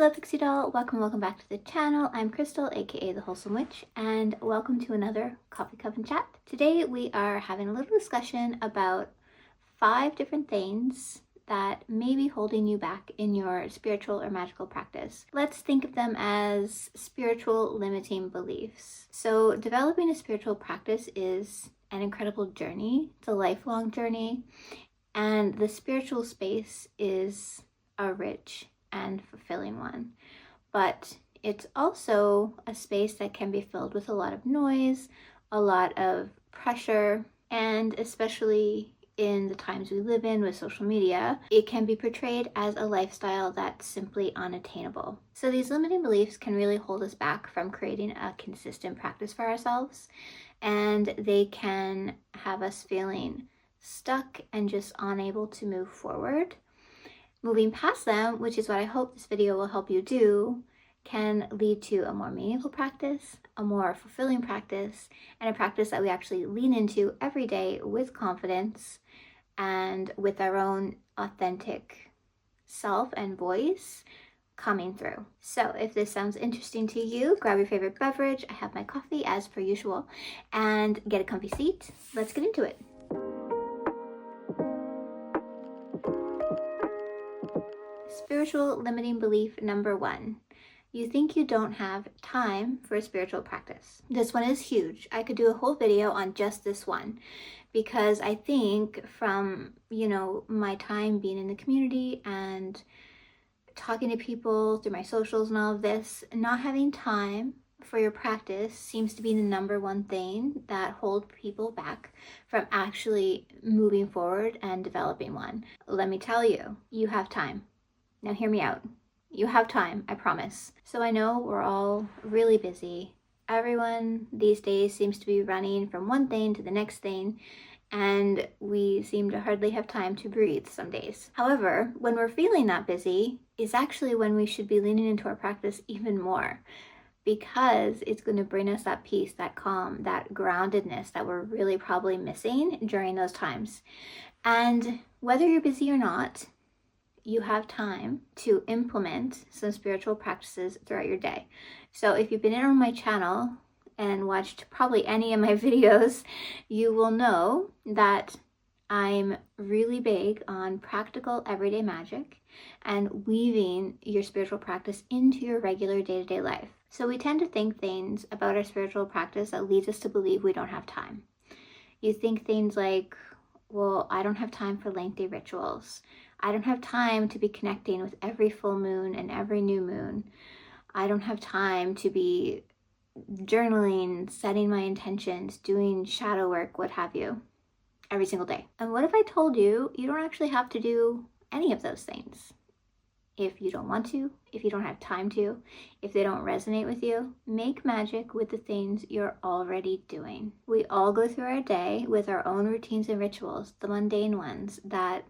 Hello Pixie Doll, welcome back to the channel. I'm Crystal, aka the Wholesome Witch, and welcome to another Coffee Coven Chat. Today we are having a little discussion about 5 different things that may be holding you back in your spiritual or magical practice. Let's think of them as spiritual limiting beliefs. So developing a spiritual practice is an incredible journey. It's a lifelong journey, and the spiritual space is a rich and fulfilling one, but it's also a space that can be filled with a lot of noise, a lot of pressure, and especially in the times we live in with social media, it can be portrayed as a lifestyle that's simply unattainable. So these limiting beliefs can really hold us back from creating a consistent practice for ourselves, and they can have us feeling stuck and just unable to move forward. Moving past them, which is what I hope this video will help you do, can lead to a more meaningful practice, a more fulfilling practice, and a practice that we actually lean into every day with confidence and with our own authentic self and voice coming through. So if this sounds interesting to you, grab your favorite beverage. I have my coffee as per usual, and get a comfy seat. Let's get into it. Spiritual limiting belief number 1. You think you don't have time for a spiritual practice. This one is huge. I could do a whole video on just this one because I think from, my time being in the community and talking to people through my socials and all of this, not having time for your practice seems to be the number one thing that holds people back from actually moving forward and developing one. Let me tell you, you have time. Now hear me out. You have time, I promise. So I know we're all really busy. Everyone these days seems to be running from one thing to the next thing, and we seem to hardly have time to breathe some days. However, when we're feeling that busy is actually when we should be leaning into our practice even more, because it's going to bring us that peace, that calm, that groundedness that we're really probably missing during those times. And whether you're busy or not, you have time to implement some spiritual practices throughout your day. So if you've been in on my channel and watched probably any of my videos, you will know that I'm really big on practical everyday magic and weaving your spiritual practice into your regular day-to-day life. So we tend to think things about our spiritual practice that leads us to believe we don't have time. You think things like, well, I don't have time for lengthy rituals. I don't have time to be connecting with every full moon and every new moon. I don't have time to be journaling, setting my intentions, doing shadow work, what have you, every single day. And what if I told you you don't actually have to do any of those things? If you don't want to, if you don't have time to, if they don't resonate with you, make magic with the things you're already doing. We all go through our day with our own routines and rituals, the mundane ones that,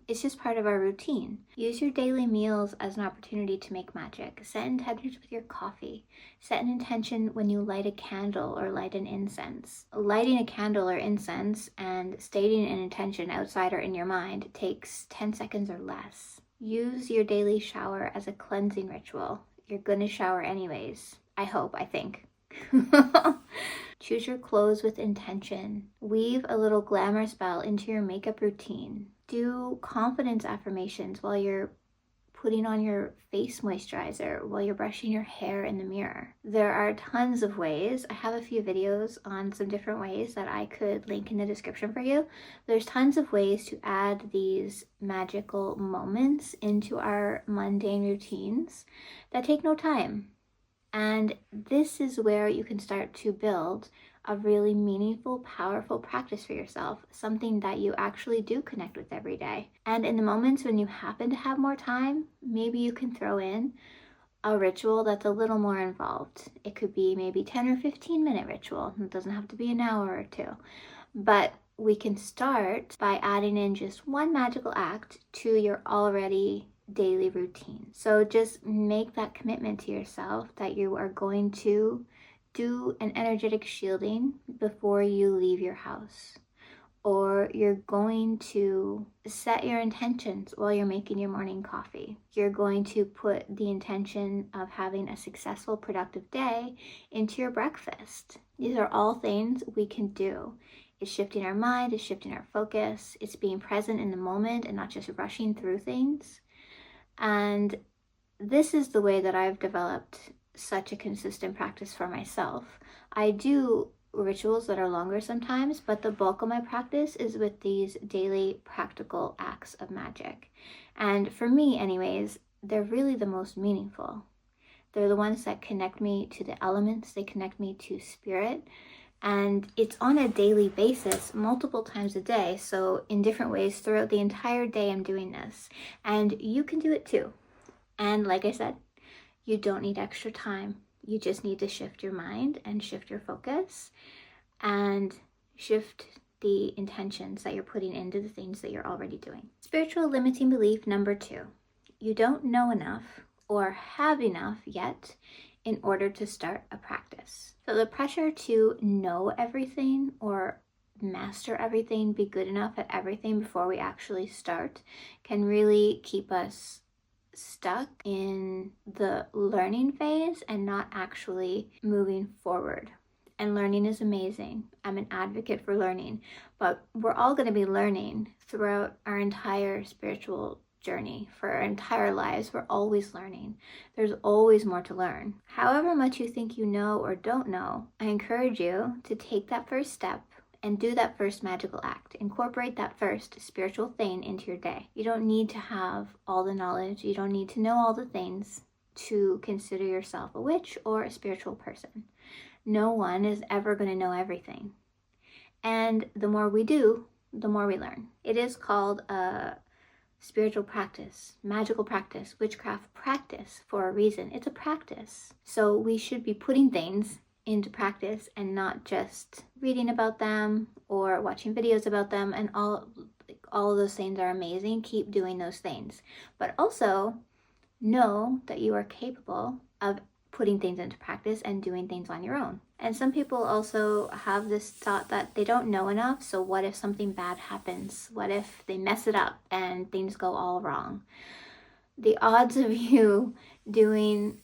it's just part of our routine. Use your daily meals as an opportunity to make magic. Set intentions with your coffee. Set an intention when you light a candle or light an incense. Lighting a candle or incense and stating an intention outside or in your mind takes 10 seconds or less. Use your daily shower as a cleansing ritual. You're gonna shower anyways. I think. Choose your clothes with intention. Weave a little glamour spell into your makeup routine. Do confidence affirmations while you're putting on your face moisturizer, while you're brushing your hair in the mirror. There are tons of ways. I have a few videos on some different ways that I could link in the description for you. There's tons of ways to add these magical moments into our mundane routines that take no time. And this is where you can start to build a really meaningful, powerful practice for yourself, something that you actually do connect with every day. And in the moments when you happen to have more time, maybe you can throw in a ritual that's a little more involved. It could be maybe 10 or 15-minute ritual. It doesn't have to be an hour or two. But we can start by adding in just one magical act to your already daily routine. So just make that commitment to yourself that you are going to do an energetic shielding before you leave your house, or you're going to set your intentions while you're making your morning coffee. You're going to put the intention of having a successful, productive day into your breakfast. These are all things we can do. It's shifting our mind, it's shifting our focus, it's being present in the moment and not just rushing through things. And this is the way that I've developed such a consistent practice for myself. I do rituals that are longer sometimes, but the bulk of my practice is with these daily practical acts of magic. And for me anyways, they're really the most meaningful. They're the ones that connect me to the elements, they connect me to spirit, and it's on a daily basis, multiple times a day. So in different ways throughout the entire day I'm doing this, and you can do it too. And like I said, you don't need extra time. You just need to shift your mind and shift your focus and shift the intentions that you're putting into the things that you're already doing. Spiritual limiting belief number 2. You don't know enough or have enough yet in order to start a practice. So the pressure to know everything or master everything, be good enough at everything before we actually start can really keep us stuck in the learning phase and not actually moving forward. And learning is amazing. I'm an advocate for learning, but we're all going to be learning throughout our entire spiritual journey. For our entire lives, we're always learning. There's always more to learn. However much you think you know or don't know, I encourage you to take that first step and do that first magical act. Incorporate that first spiritual thing into your day. You don't need to have all the knowledge. You don't need to know all the things to consider yourself a witch or a spiritual person. No one is ever going to know everything. And the more we do, the more we learn. It is called a spiritual practice, magical practice, witchcraft practice for a reason. It's a practice. So we should be putting things into practice and not just reading about them or watching videos about them, and all of those things are amazing. Keep doing those things, but also know that you are capable of putting things into practice and doing things on your own. And some people also have this thought that they don't know enough, so what if something bad happens? What if they mess it up and things go all wrong? The odds of you doing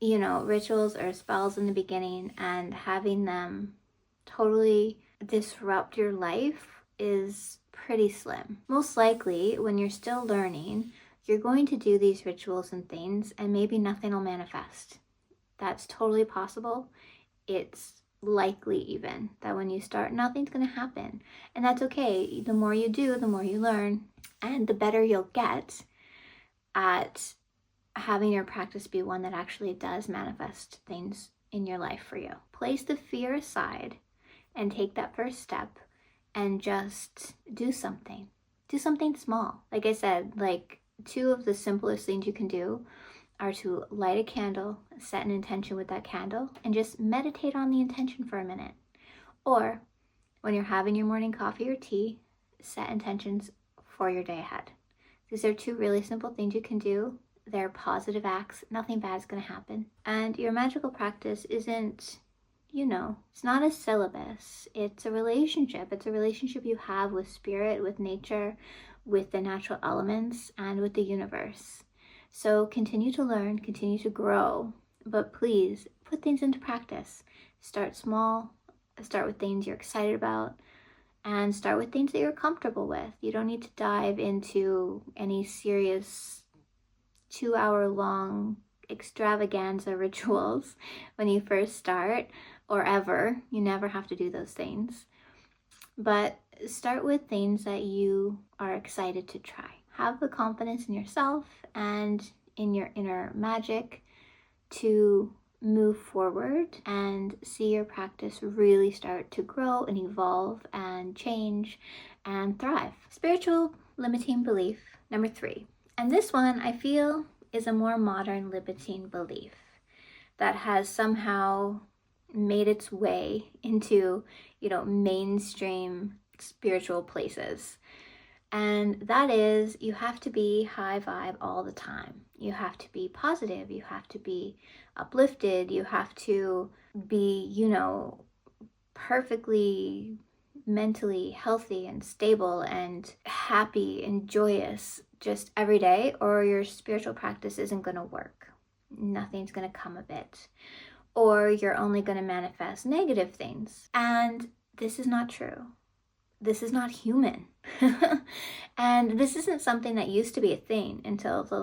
rituals or spells in the beginning and having them totally disrupt your life is pretty slim. Most likely, when you're still learning, you're going to do these rituals and things and maybe nothing will manifest. That's totally possible. It's likely even that when you start, nothing's going to happen. And that's okay. The more you do, the more you learn, and the better you'll get at having your practice be one that actually does manifest things in your life for you. Place the fear aside and take that first step and just do something. Do something small. Like I said, like 2 of the simplest things you can do are to light a candle, set an intention with that candle, and just meditate on the intention for a minute. Or when you're having your morning coffee or tea, set intentions for your day ahead. These are 2 really simple things you can do. They're positive acts. Nothing bad is going to happen. And your magical practice isn't, it's not a syllabus. It's a relationship. It's a relationship you have with spirit, with nature, with the natural elements, and with the universe. So continue to learn, continue to grow, but please put things into practice. Start small, start with things you're excited about, and start with things that you're comfortable with. You don't need to dive into any serious 2-hour-long extravaganza rituals when you first start, or ever. You never have to do those things. But start with things that you are excited to try. Have the confidence in yourself and in your inner magic to move forward and see your practice really start to grow and evolve and change and thrive. Spiritual limiting belief number 3. And this one I feel is a more modern limiting belief that has somehow made its way into, mainstream spiritual places. And that is, you have to be high vibe all the time. You have to be positive. You have to be uplifted. You have to be, perfectly mentally healthy and stable and happy and joyous just every day, or your spiritual practice isn't going to work. Nothing's going to come of it. Or you're only going to manifest negative things. And this is not true. This is not human. And this isn't something that used to be a thing until the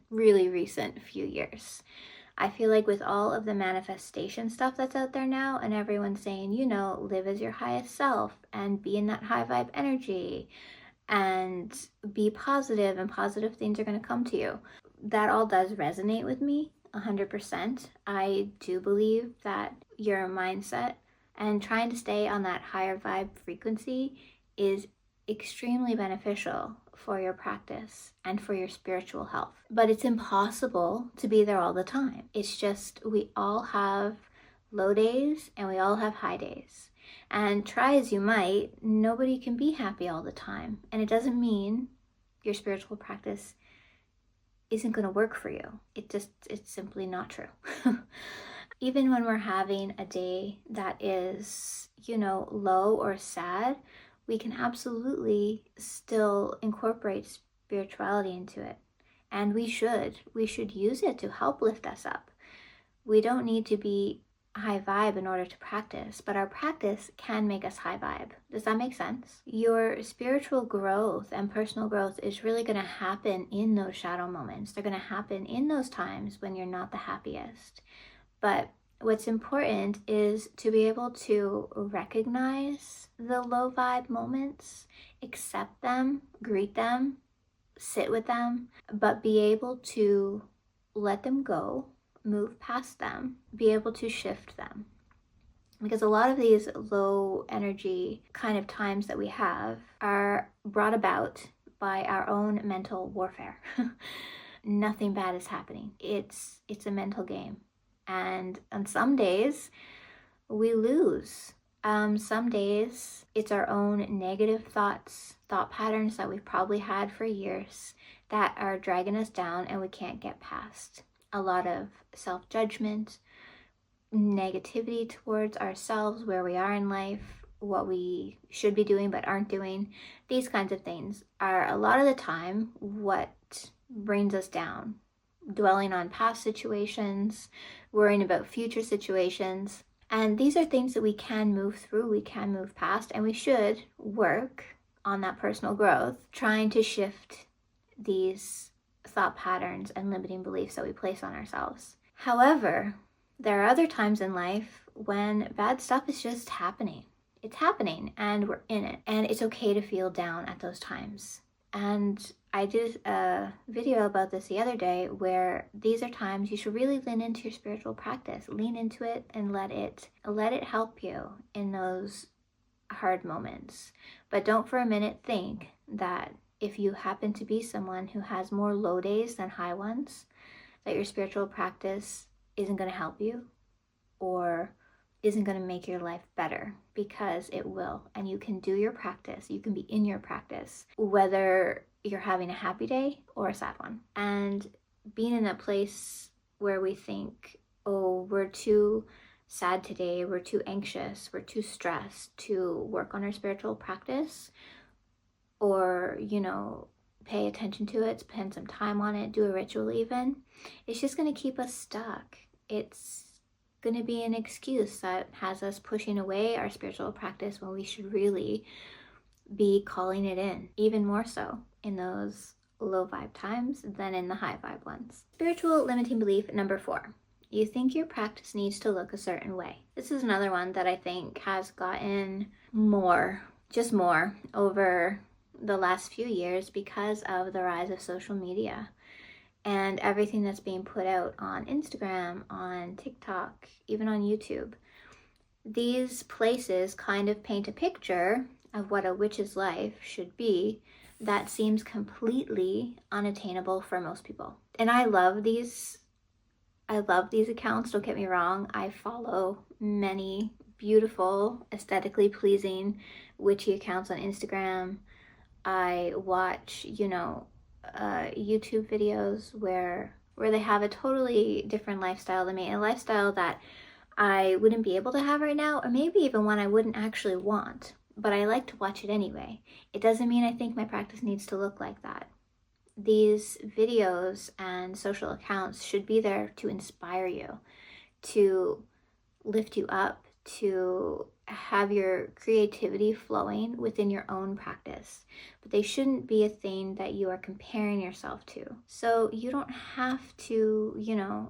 really recent few years. I feel like with all of the manifestation stuff that's out there now, and everyone's saying, live as your highest self and be in that high vibe energy and be positive, and positive things are going to come to you. That all does resonate with me 100%. I do believe that your mindset and trying to stay on that higher vibe frequency is extremely beneficial for your practice and for your spiritual health. But it's impossible to be there all the time. It's just we all have low days and we all have high days. And try as you might, nobody can be happy all the time. And it doesn't mean your spiritual practice isn't going to work for you. It's simply not true. Even when we're having a day that is, low or sad, we can absolutely still incorporate spirituality into it. And we should use it to help lift us up. We don't need to be high vibe in order to practice, but our practice can make us high vibe. Does that make sense? Your spiritual growth and personal growth is really going to happen in those shadow moments. They're going to happen in those times when you're not the happiest. But what's important is to be able to recognize the low vibe moments, accept them, greet them, sit with them, but be able to let them go, move past them, be able to shift them. Because a lot of these low energy kind of times that we have are brought about by our own mental warfare. Nothing bad is happening. It's a mental game. And on some days, we lose. Some days, it's our own negative thought patterns that we've probably had for years that are dragging us down and we can't get past. A lot of self-judgment, negativity towards ourselves, where we are in life, what we should be doing but aren't doing. These kinds of things are a lot of the time what brings us down. Dwelling on past situations, worrying about future situations. And these are things that we can move through, we can move past, and we should work on that personal growth, trying to shift these thought patterns and limiting beliefs that we place on ourselves. However, there are other times in life when bad stuff is just happening. It's happening and we're in it. And it's okay to feel down at those times. And I did a video about this the other day where these are times you should really lean into your spiritual practice. Lean into it and let it help you in those hard moments. But don't for a minute think that if you happen to be someone who has more low days than high ones, that your spiritual practice isn't going to help you or isn't going to make your life better, because it will. And you can do your practice. You can be in your practice, whether you're having a happy day or a sad one. And being in a place where we think, oh, we're too sad today, we're too anxious, we're too stressed to work on our spiritual practice, or, pay attention to it, spend some time on it, do a ritual even, it's just going to keep us stuck. It's going to be an excuse that has us pushing away our spiritual practice when we should really be calling it in, even more so in those low vibe times than in the high vibe ones. Spiritual limiting belief number 4. You think your practice needs to look a certain way. This is another one that I think has gotten more over the last few years because of the rise of social media and everything that's being put out on Instagram, on TikTok, even on YouTube. These places kind of paint a picture of what a witch's life should be that seems completely unattainable for most people. And I love these accounts, don't get me wrong. I follow many beautiful, aesthetically pleasing witchy accounts on Instagram. I watch, YouTube videos where they have a totally different lifestyle than me, a lifestyle that I wouldn't be able to have right now, or maybe even one I wouldn't actually want. but I like to watch it anyway. It doesn't mean I think my practice needs to look like that. These videos and social accounts should be there to inspire you, to lift you up, to have your creativity flowing within your own practice. But they shouldn't be a thing that you are comparing yourself to. So you don't have to,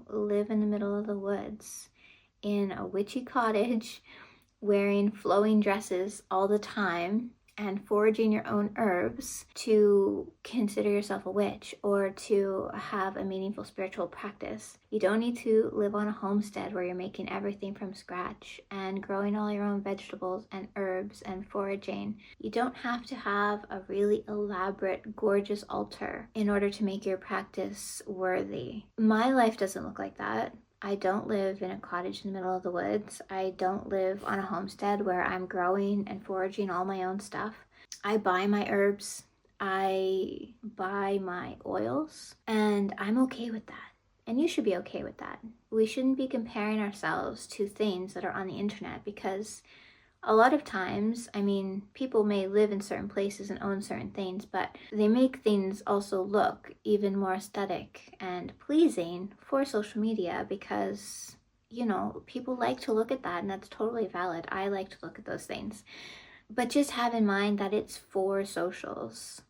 live in the middle of the woods in a witchy cottage wearing flowing dresses all the time and foraging your own herbs to consider yourself a witch or to have a meaningful spiritual practice. You don't need to live on a homestead where you're making everything from scratch and growing all your own vegetables and herbs and foraging. You don't have to have a really elaborate, gorgeous altar in order to make your practice worthy. My life doesn't look like that. I don't live in a cottage in the middle of the woods. I don't live on a homestead where I'm growing and foraging all my own stuff. I buy my herbs, I buy my oils, and I'm okay with that. And you should be okay with that. We shouldn't be comparing ourselves to things that are on the internet, because a lot of times, people may live in certain places and own certain things, but they make things also look even more aesthetic and pleasing for social media because, people like to look at that, and that's totally valid. I like to look at those things. But just have in mind that it's for socials.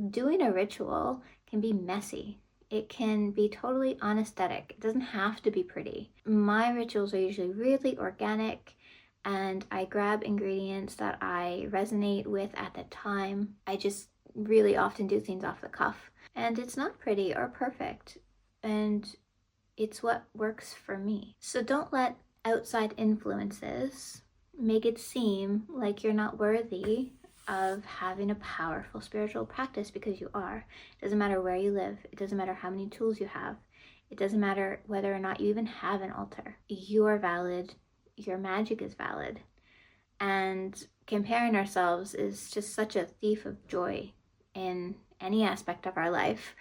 Doing a ritual can be messy. It can be totally unaesthetic. It doesn't have to be pretty. My rituals are usually really organic, and I grab ingredients that I resonate with at the time. I just really often do things off the cuff. And it's not pretty or perfect, and it's what works for me. So don't let outside influences make it seem like you're not worthy of having a powerful spiritual practice, because you are. It doesn't matter where you live. It doesn't matter how many tools you have. It doesn't matter whether or not you even have an altar. You are valid. Your magic is valid. And comparing ourselves is just such a thief of joy in any aspect of our life,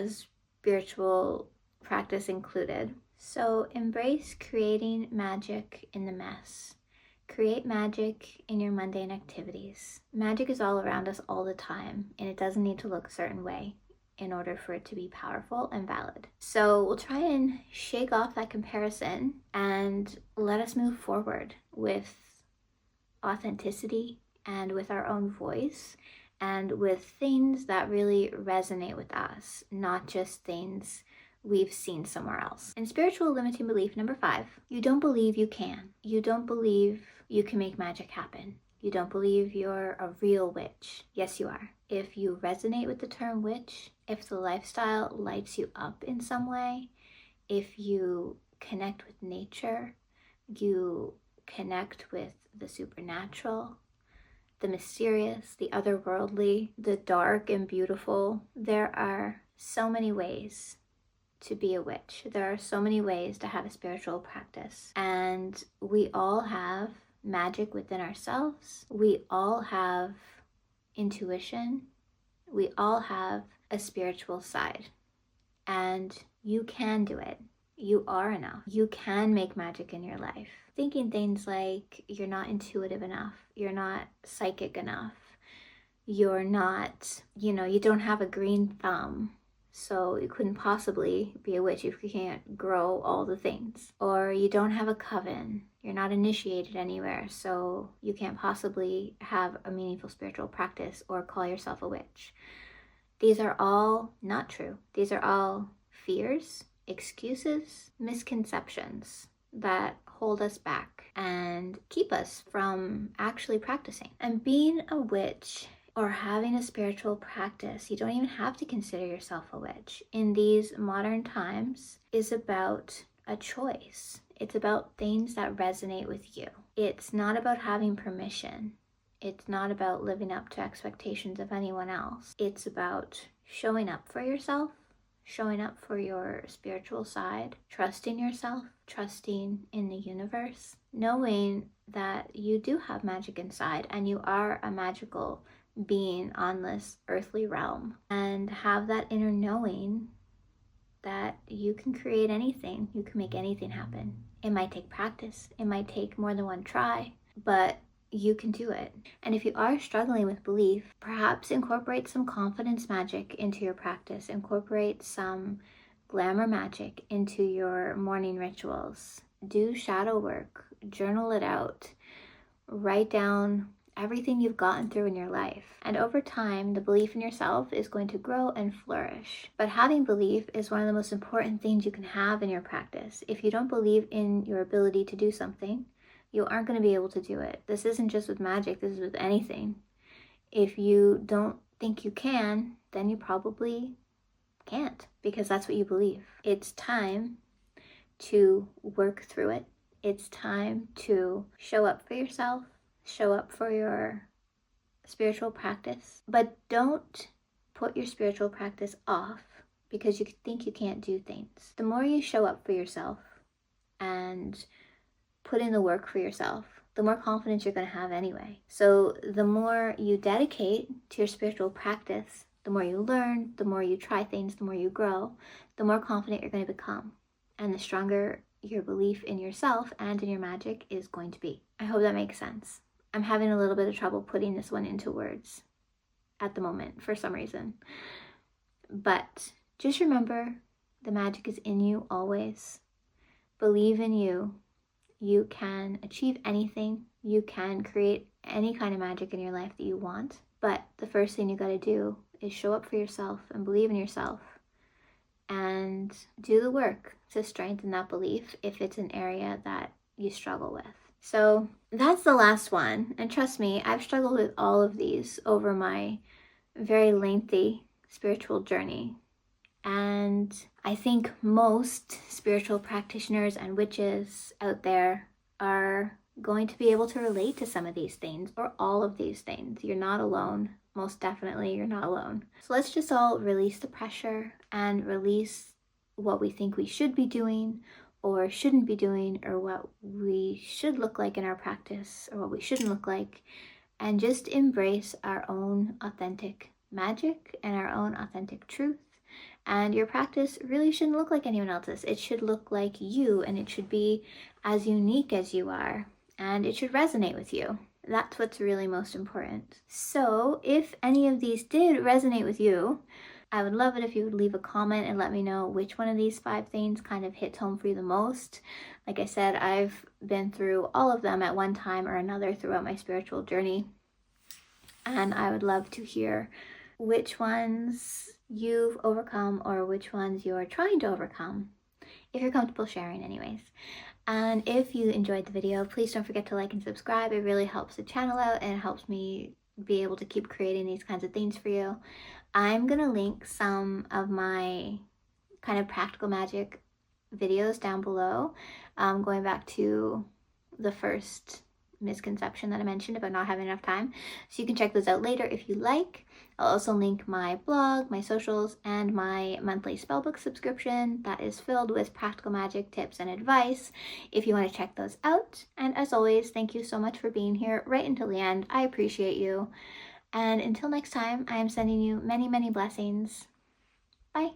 spiritual practice included. So embrace creating magic in the mess. Create magic in your mundane activities. Magic is all around us all the time, and it doesn't need to look a certain way in order for it to be powerful and valid. So we'll try and shake off that comparison and let us move forward with authenticity and with our own voice and with things that really resonate with us, not just things we've seen somewhere else. And spiritual limiting belief number 5, you don't believe you can. You don't believe you can make magic happen. You don't believe you're a real witch. Yes, you are. If you resonate with the term witch, if the lifestyle lights you up in some way, if you connect with nature, you connect with the supernatural, the mysterious, the otherworldly, the dark and beautiful, there are so many ways to be a witch. There are so many ways to have a spiritual practice. And we all have magic within ourselves. We all have intuition. We all have a spiritual side. And you can do it. You are enough. You can make magic in your life. Thinking things like you're not intuitive enough, you're not psychic enough, you're not, you don't have a green thumb, so you couldn't possibly be a witch if you can't grow all the things. Or you don't have a coven, you're not initiated anywhere, so you can't possibly have a meaningful spiritual practice or call yourself a witch. These are all not true. These are all fears, excuses, misconceptions that hold us back and keep us from actually practicing. And being a witch or having a spiritual practice, you don't even have to consider yourself a witch in these modern times, is about a choice. It's about things that resonate with you. It's not about having permission. It's not about living up to expectations of anyone else. It's about showing up for yourself, showing up for your spiritual side, trusting yourself, trusting in the universe, knowing that you do have magic inside and you are a magical being on this earthly realm, and have that inner knowing that you can create anything, you can make anything happen. It might take practice, it might take more than one try, but you can do it. And if you are struggling with belief, perhaps incorporate some confidence magic into your practice. Incorporate some glamour magic into your morning rituals. Do shadow work, journal it out, write down everything you've gotten through in your life. And over time, the belief in yourself is going to grow and flourish. But having belief is one of the most important things you can have in your practice. If you don't believe in your ability to do something, you aren't going to be able to do it. This isn't just with magic, this is with anything. If you don't think you can, then you probably can't, because that's what you believe. It's time to work through it. It's time to show up for yourself, show up for your spiritual practice, but don't put your spiritual practice off because you think you can't do things. The more you show up for yourself and put in the work for yourself, the more confidence you're going to have anyway. So the more you dedicate to your spiritual practice, the more you learn, the more you try things, the more you grow, the more confident you're going to become. And the stronger your belief in yourself and in your magic is going to be. I hope that makes sense. I'm having a little bit of trouble putting this one into words at the moment for some reason. But just remember, the magic is in you always. Believe in you. You can achieve anything. You can create any kind of magic in your life that you want. But the first thing you got to do is show up for yourself and believe in yourself and do the work to strengthen that belief if it's an area that you struggle with. So that's the last one. And trust me, I've struggled with all of these over my very lengthy spiritual journey. And I think most spiritual practitioners and witches out there are going to be able to relate to some of these things or all of these things. You're not alone. Most definitely, you're not alone. So let's just all release the pressure and release what we think we should be doing or shouldn't be doing, or what we should look like in our practice or what we shouldn't look like, and just embrace our own authentic magic and our own authentic truth. And your practice really shouldn't look like anyone else's. It should look like you, and it should be as unique as you are, and it should resonate with you. That's what's really most important. So if any of these did resonate with you, I would love it if you would leave a comment and let me know which one of these 5 things kind of hits home for you the most. Like I said, I've been through all of them at one time or another throughout my spiritual journey. And I would love to hear which ones you've overcome or which ones you're trying to overcome, if you're comfortable sharing anyways. And if you enjoyed the video, please don't forget to like and subscribe. It really helps the channel out and it helps me be able to keep creating these kinds of things for you. I'm gonna link some of my kind of practical magic videos down below, going back to the first misconception that I mentioned about not having enough time, so you can check those out later if you like. I'll also link my blog, my socials, and my monthly spellbook subscription that is filled with practical magic tips and advice if you want to check those out. And as always, thank you so much for being here right until the end. I appreciate you. And until next time, I am sending you many, many blessings. Bye.